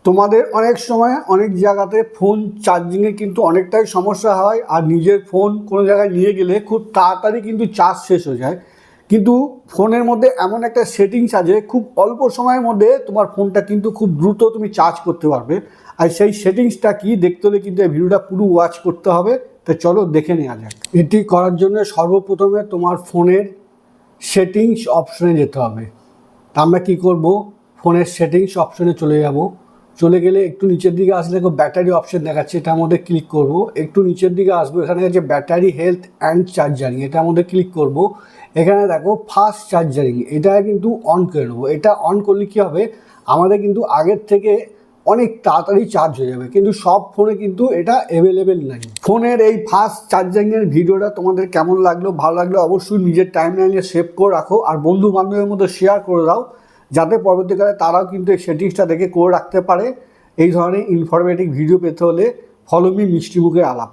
তোমাদের অনেক সময় অনেক জায়গাতে ফোন চার্জিংয়ে কিন্তু অনেকটাই সমস্যা হয়, আর নিজের ফোন কোনো জায়গায় নিয়ে গেলে খুব তাড়াতাড়ি কিন্তু চার্জ শেষ হয়ে যায়। কিন্তু ফোনের মধ্যে এমন একটা সেটিংস আছে, খুব অল্প সময়ের মধ্যে তোমার ফোনটা কিন্তু খুব দ্রুত তুমি চার্জ করতে পারবে। আর সেই সেটিংসটা কি দেখতে হলে কিন্তু এই ভিডিওটা পুরো ওয়াচ করতে হবে। তো চলো দেখে নেওয়া যাক। এটি করার জন্য সর্বপ্রথমে তোমার ফোনের সেটিংস অপশনে যেতে হবে। তা আমরা কী করব, ফোনের সেটিংস অপশনে চলে যাব। চলে গেলে একটু নিচের দিকে আসলে দেখো ব্যাটারি অপশন দেখাচ্ছে, এটার মধ্যে ক্লিক করব। একটু নিচের দিকে আসবো, এখানে আছে ব্যাটারি হেলথ অ্যান্ড চার্জারিং, এটার মধ্যে ক্লিক করব। এখানে দেখো ফাস্ট চার্জারিং, এটা কিন্তু অন করে নেবো। এটা অন করলে কী হবে, আমাদের কিন্তু আগের থেকে অনেক তাড়াতাড়ি চার্জ হয়ে যাবে, কিন্তু সব ফোনে কিন্তু এটা অ্যাভেলেবেল নাই। ফোনের এই ফাস্ট চার্জিংয়ের ভিডিওটা তোমাদের কেমন লাগলো, ভালো লাগলো অবশ্যই নিজের টাইমলাইনে সেভ করে রাখো, আর বন্ধু বান্ধবের মধ্যে শেয়ার করে দাও, যাতে পরবর্তীকালে তারাও কিন্তু এই সেটিংসটা দেখে করে রাখতে পারে। এই ধরনের ইনফরমেটিভ ভিডিও পেতে হলে ফলো মি মিষ্টি মুখের আলাপ।